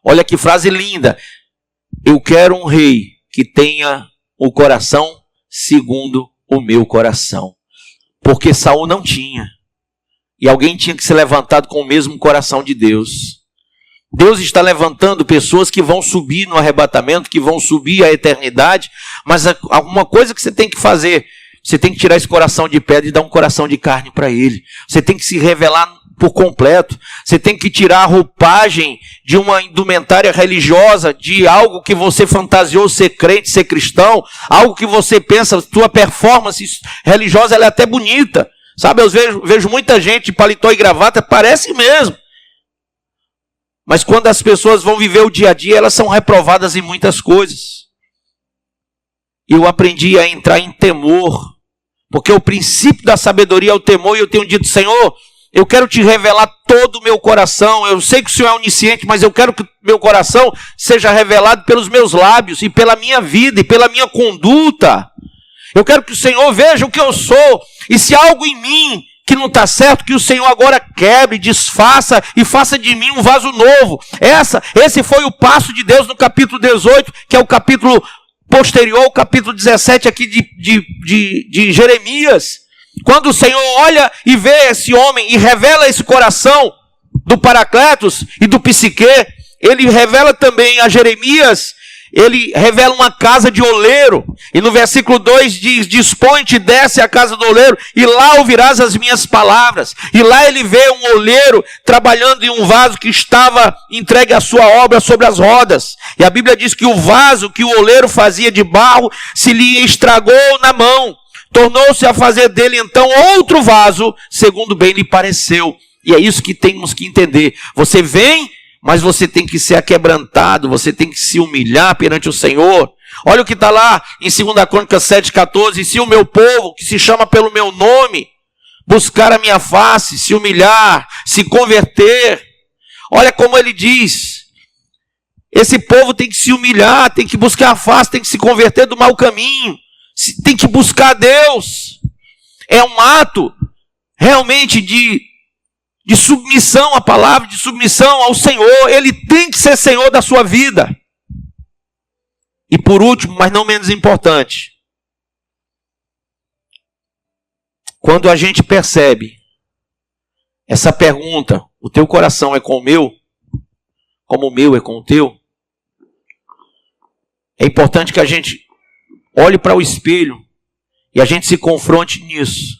Olha que frase linda. Eu quero um rei que tenha o coração segundo o meu coração. Porque Saul não tinha. E alguém tinha que ser levantado com o mesmo coração de Deus. Deus está levantando pessoas que vão subir no arrebatamento, que vão subir à eternidade, mas alguma coisa que você tem que fazer, você tem que tirar esse coração de pedra e dar um coração de carne para ele. Você tem que se revelar por completo. Você tem que tirar a roupagem de uma indumentária religiosa, de algo que você fantasiou ser crente, ser cristão, algo que você pensa, tua performance religiosa ela é até bonita. Sabe, eu vejo muita gente de paletó e gravata, parece mesmo. Mas quando as pessoas vão viver o dia a dia, elas são reprovadas em muitas coisas. Eu aprendi a entrar em temor, porque o princípio da sabedoria é o temor, e eu tenho dito, Senhor, eu quero te revelar todo o meu coração. Eu sei que o Senhor é onisciente, mas eu quero que o meu coração seja revelado pelos meus lábios, e pela minha vida, e pela minha conduta. Eu quero que o Senhor veja o que eu sou, e se há algo em mim que não está certo, que o Senhor agora quebre, desfaça e faça de mim um vaso novo. Esse foi o passo de Deus no capítulo 18, que é o capítulo posterior ao capítulo 17 aqui de Jeremias. Quando o Senhor olha e vê esse homem e revela esse coração do Paracletos e do Psique, ele revela também a Jeremias, ele revela uma casa de oleiro, e no versículo 2 diz, dispõe-te, desce à casa do oleiro, e lá ouvirás as minhas palavras. E lá ele vê um oleiro trabalhando em um vaso que estava entregue à sua obra sobre as rodas. E a Bíblia diz que o vaso que o oleiro fazia de barro se lhe estragou na mão. Tornou-se a fazer dele então outro vaso, segundo bem lhe pareceu. E é isso que temos que entender. Você vem, mas você tem que ser aquebrantado, você tem que se humilhar perante o Senhor. Olha o que está lá em 2 Crônicas 7,14. Se o meu povo, que se chama pelo meu nome, buscar a minha face, se humilhar, se converter. Olha como ele diz. Esse povo tem que se humilhar, tem que buscar a face, tem que se converter do mau caminho. Tem que buscar Deus. É um ato realmente de submissão à palavra, de submissão ao Senhor. Ele tem que ser Senhor da sua vida. E por último, mas não menos importante, quando a gente percebe essa pergunta, o teu coração é com o meu, como o meu é com o teu, é importante que a gente olhe para o espelho e a gente se confronte nisso.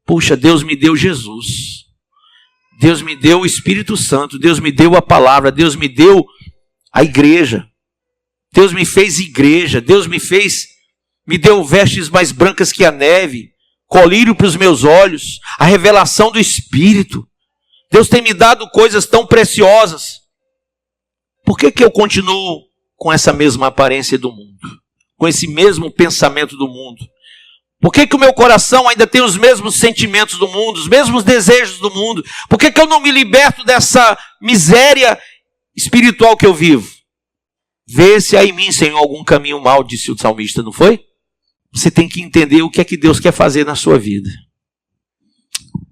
Puxa, Deus me deu Jesus. Deus me deu o Espírito Santo, Deus me deu a palavra, Deus me deu a igreja. Deus me fez igreja, Deus me deu vestes mais brancas que a neve, colírio para os meus olhos, a revelação do Espírito. Deus tem me dado coisas tão preciosas. Por que eu continuo com essa mesma aparência do mundo? Com esse mesmo pensamento do mundo? Por que o meu coração ainda tem os mesmos sentimentos do mundo, os mesmos desejos do mundo? Por que eu não me liberto dessa miséria espiritual que eu vivo? Vê se há em mim, Senhor, algum caminho mau, disse o salmista, não foi? Você tem que entender o que é que Deus quer fazer na sua vida.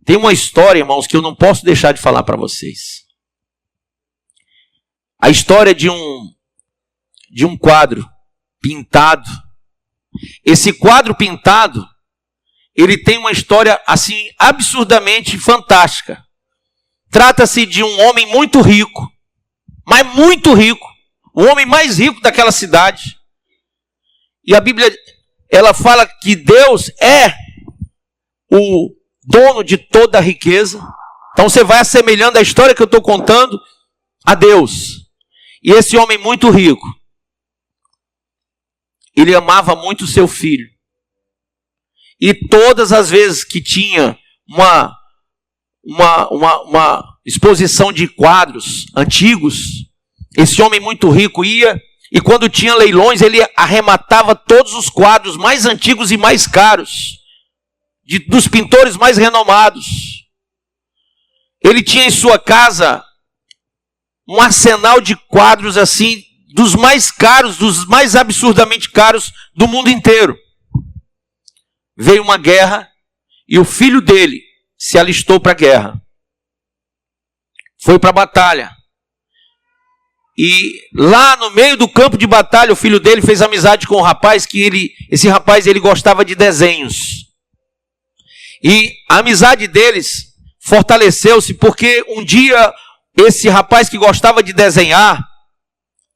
Tem uma história, irmãos, que eu não posso deixar de falar para vocês. A história de um quadro pintado. Esse quadro pintado, ele tem uma história assim absurdamente fantástica. Trata-se de um homem muito rico, mas muito rico, o homem mais rico daquela cidade. E a Bíblia, ela fala que Deus é o dono de toda a riqueza. Então você vai assemelhando a história que eu estou contando a Deus. E esse homem muito rico, ele amava muito seu filho. E todas as vezes que tinha uma exposição de quadros antigos. Esse homem muito rico ia, e quando tinha leilões, ele arrematava todos os quadros mais antigos e mais caros, dos pintores mais renomados. Ele tinha em sua casa um arsenal de quadros assim, dos mais caros, dos mais absurdamente caros do mundo inteiro. Veio uma guerra e o filho dele se alistou para a guerra. Foi para a batalha. E lá no meio do campo de batalha, o filho dele fez amizade com um rapaz esse rapaz gostava de desenhos. E a amizade deles fortaleceu-se porque um dia esse rapaz que gostava de desenhar,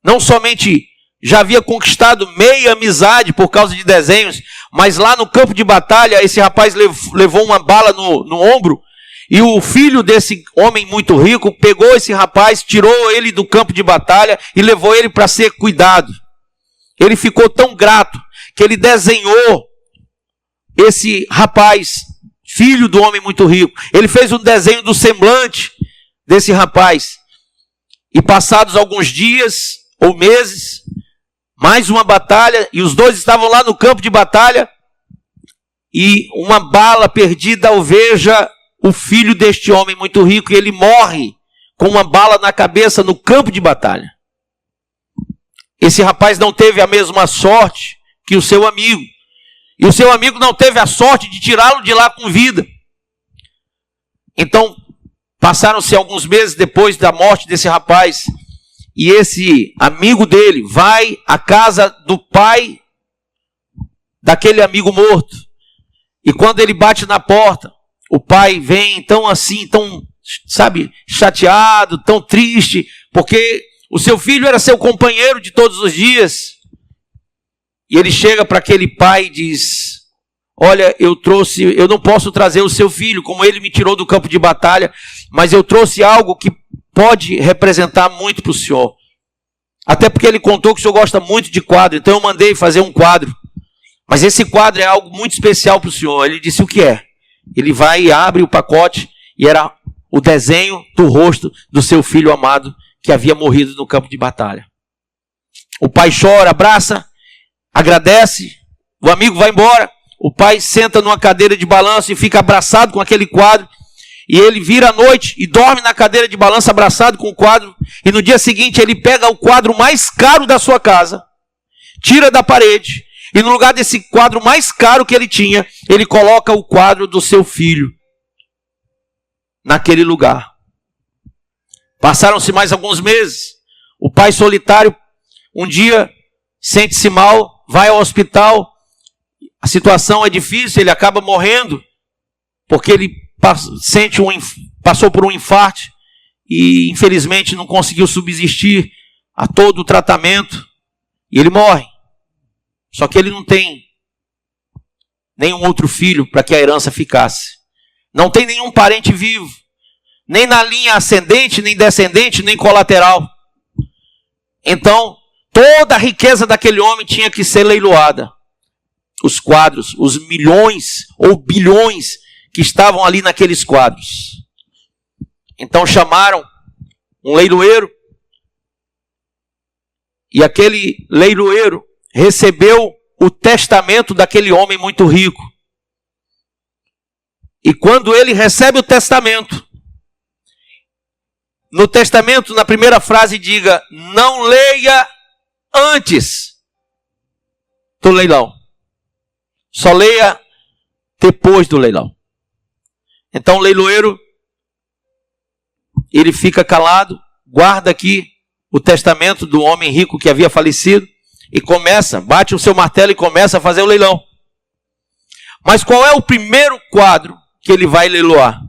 não somente já havia conquistado meia amizade por causa de desenhos, mas lá no campo de batalha, esse rapaz levou uma bala no ombro, e o filho desse homem muito rico pegou esse rapaz, tirou ele do campo de batalha e levou ele para ser cuidado. Ele ficou tão grato que ele desenhou esse rapaz, filho do homem muito rico. Ele fez um desenho do semblante desse rapaz. E passados alguns dias ou meses, mais uma batalha, e os dois estavam lá no campo de batalha, e uma bala perdida alveja o filho deste homem muito rico, e ele morre com uma bala na cabeça no campo de batalha. Esse rapaz não teve a mesma sorte que o seu amigo, e o seu amigo não teve a sorte de tirá-lo de lá com vida. Então, passaram-se alguns meses depois da morte desse rapaz, e esse amigo dele vai à casa do pai daquele amigo morto. E quando ele bate na porta, o pai vem tão assim, tão, chateado, tão triste, porque o seu filho era seu companheiro de todos os dias. E ele chega para aquele pai e diz: olha, eu não posso trazer o seu filho, como ele me tirou do campo de batalha, mas eu trouxe algo que pode representar muito para o senhor. Até porque ele contou que o senhor gosta muito de quadro, então eu mandei fazer um quadro. Mas esse quadro é algo muito especial para o senhor. Ele disse: o que é? Ele vai e abre o pacote, e era o desenho do rosto do seu filho amado, que havia morrido no campo de batalha. O pai chora, abraça, agradece, o amigo vai embora, o pai senta numa cadeira de balanço e fica abraçado com aquele quadro, e ele vira à noite e dorme na cadeira de balanço abraçado com o quadro, e no dia seguinte ele pega o quadro mais caro da sua casa, tira da parede, e no lugar desse quadro mais caro que ele tinha, ele coloca o quadro do seu filho naquele lugar. Passaram-se mais alguns meses. O pai solitário, um dia, sente-se mal, vai ao hospital. A situação é difícil, ele acaba morrendo, porque ele passou por um infarto e, infelizmente, não conseguiu subsistir a todo o tratamento. E ele morre. Só que ele não tem nenhum outro filho para que a herança ficasse. Não tem nenhum parente vivo, nem na linha ascendente, nem descendente, nem colateral. Então, toda a riqueza daquele homem tinha que ser leiloada. Os quadros, os milhões ou bilhões que estavam ali naqueles quadros. Então chamaram um leiloeiro, e aquele leiloeiro recebeu o testamento daquele homem muito rico. E quando ele recebe o testamento, no testamento, na primeira frase, diga: não leia antes do leilão. Só leia depois do leilão. Então o leiloeiro, ele fica calado, guarda aqui o testamento do homem rico que havia falecido, e bate o seu martelo e começa a fazer o leilão. Mas qual é o primeiro quadro que ele vai leiloar?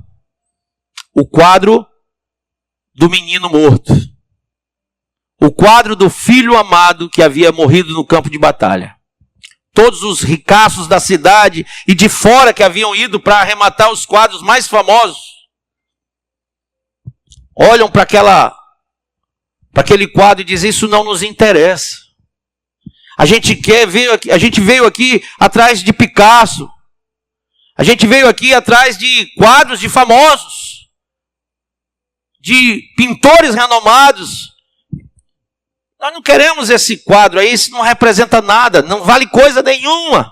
O quadro do menino morto. O quadro do filho amado que havia morrido no campo de batalha. Todos os ricaços da cidade e de fora que haviam ido para arrematar os quadros mais famosos, olham para aquele quadro e dizem: isso não nos interessa. A gente veio aqui atrás de Picasso. A gente veio aqui atrás de quadros de famosos. de pintores renomados. Nós não queremos esse quadro aí, isso não representa nada, não vale coisa nenhuma.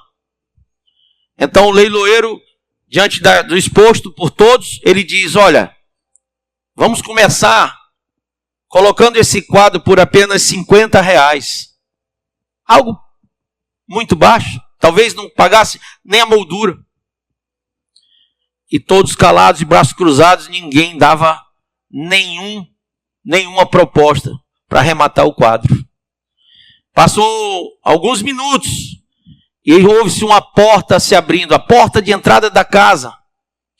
Então o leiloeiro, diante do exposto por todos, ele diz: olha, vamos começar colocando esse quadro por apenas R$50. Algo muito baixo, talvez não pagasse nem a moldura. E todos calados e braços cruzados, ninguém dava nenhuma proposta para arrematar o quadro. Passou alguns minutos e houve-se uma porta se abrindo, a porta de entrada da casa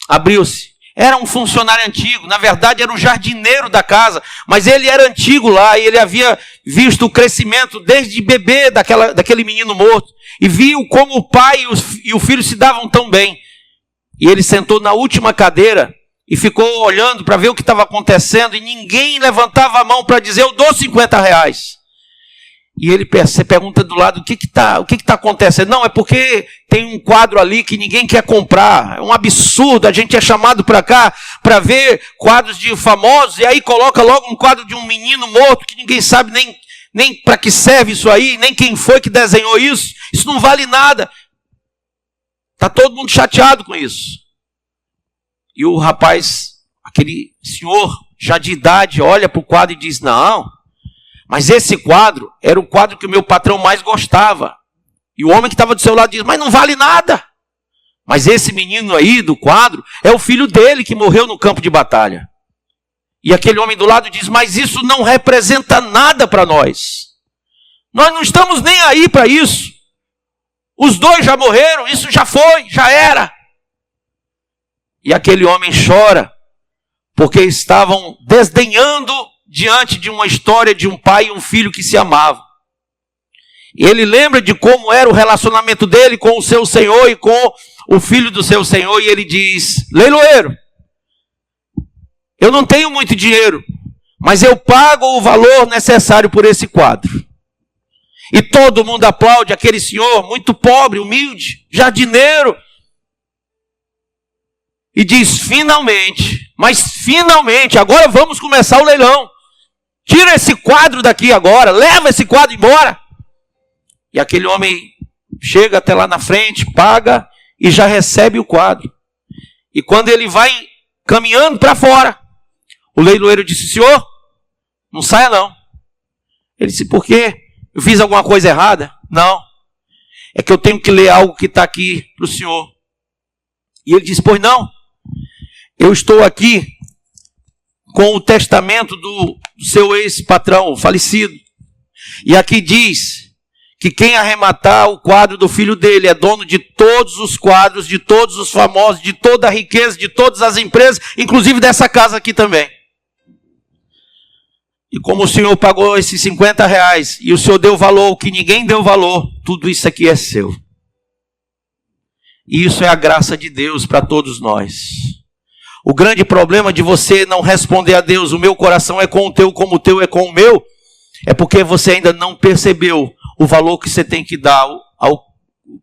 abriu-se. Era um funcionário antigo, na verdade era o jardineiro da casa, mas ele era antigo lá e ele havia visto o crescimento desde bebê daquele menino morto e viu como o pai e o filho se davam tão bem. E ele sentou na última cadeira e ficou olhando para ver o que estava acontecendo e ninguém levantava a mão para dizer: eu dou R$50. E ele se pergunta do lado: o que está acontecendo? Não, é porque tem um quadro ali que ninguém quer comprar. É um absurdo, a gente é chamado para cá para ver quadros de famosos e aí coloca logo um quadro de um menino morto que ninguém sabe nem para que serve isso aí, nem quem foi que desenhou isso. Isso não vale nada. Está todo mundo chateado com isso. E o rapaz, aquele senhor já de idade, olha para o quadro e diz: não, mas esse quadro era o quadro que o meu patrão mais gostava. E o homem que estava do seu lado diz: mas não vale nada. Mas esse menino aí do quadro é o filho dele que morreu no campo de batalha. E aquele homem do lado diz: mas isso não representa nada para nós. Nós não estamos nem aí para isso. Os dois já morreram, isso já foi, já era. E aquele homem chora, porque estavam desdenhando diante de uma história de um pai e um filho que se amavam. E ele lembra de como era o relacionamento dele com o seu senhor e com o filho do seu senhor, e ele diz: leiloeiro, eu não tenho muito dinheiro, mas eu pago o valor necessário por esse quadro. E todo mundo aplaude aquele senhor muito pobre, humilde, jardineiro. E diz: finalmente, mas finalmente, agora vamos começar o leilão. Tira esse quadro daqui agora, leva esse quadro embora. E aquele homem chega até lá na frente, paga e já recebe o quadro. E quando ele vai caminhando para fora, o leiloeiro disse: senhor, não saia não. Ele disse: por quê? Eu fiz alguma coisa errada? Não. É que eu tenho que ler algo que está aqui para o senhor. E ele disse: pois não. Eu estou aqui com o testamento do seu ex-patrão, falecido. E aqui diz que quem arrematar o quadro do filho dele é dono de todos os quadros, de todos os famosos, de toda a riqueza, de todas as empresas, inclusive dessa casa aqui também. E como o senhor pagou esses R$50 e o senhor deu valor que ninguém deu valor, tudo isso aqui é seu. E isso é a graça de Deus para todos nós. O grande problema de você não responder a Deus: o meu coração é com o teu como o teu é com o meu, é porque você ainda não percebeu o valor que você tem que dar ao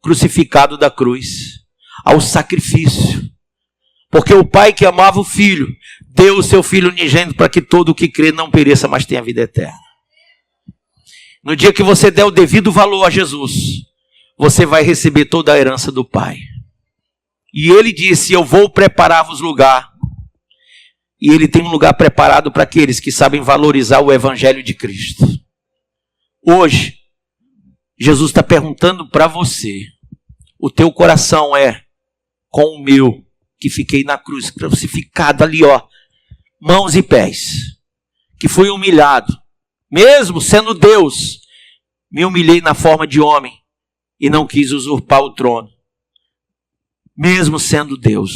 crucificado da cruz, ao sacrifício. Porque o pai que amava o filho deu o seu filho unigênito para que todo o que crê não pereça, mas tenha vida eterna. No dia que você der o devido valor a Jesus, você vai receber toda a herança do Pai. E ele disse: eu vou preparar-vos lugar. E ele tem um lugar preparado para aqueles que sabem valorizar o Evangelho de Cristo. Hoje, Jesus está perguntando para você: o teu coração é com o meu, que fiquei na cruz, crucificado ali, ó, mãos e pés, que fui humilhado, mesmo sendo Deus, me humilhei na forma de homem e não quis usurpar o trono, mesmo sendo Deus.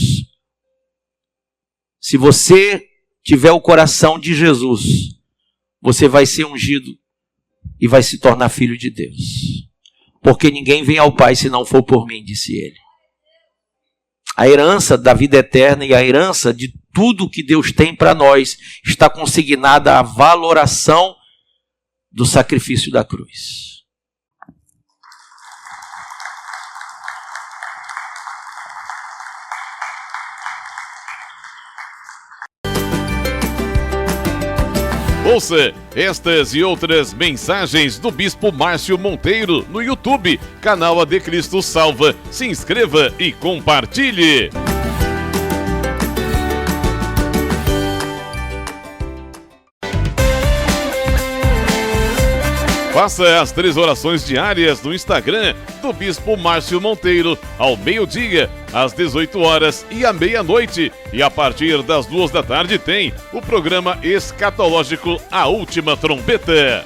Se você tiver o coração de Jesus, você vai ser ungido e vai se tornar filho de Deus, porque ninguém vem ao Pai se não for por mim, disse ele. A herança da vida eterna e a herança de tudo que Deus tem para nós está consignada à valoração do sacrifício da cruz. Ouça estas e outras mensagens do Bispo Márcio Monteiro no YouTube, canal AD Cristo Salva. Se inscreva e compartilhe. Faça as 3 orações diárias no Instagram do Bispo Márcio Monteiro, ao meio-dia, às 18 horas e à meia-noite. E a partir das 2 da tarde tem o programa escatológico A Última Trombeta.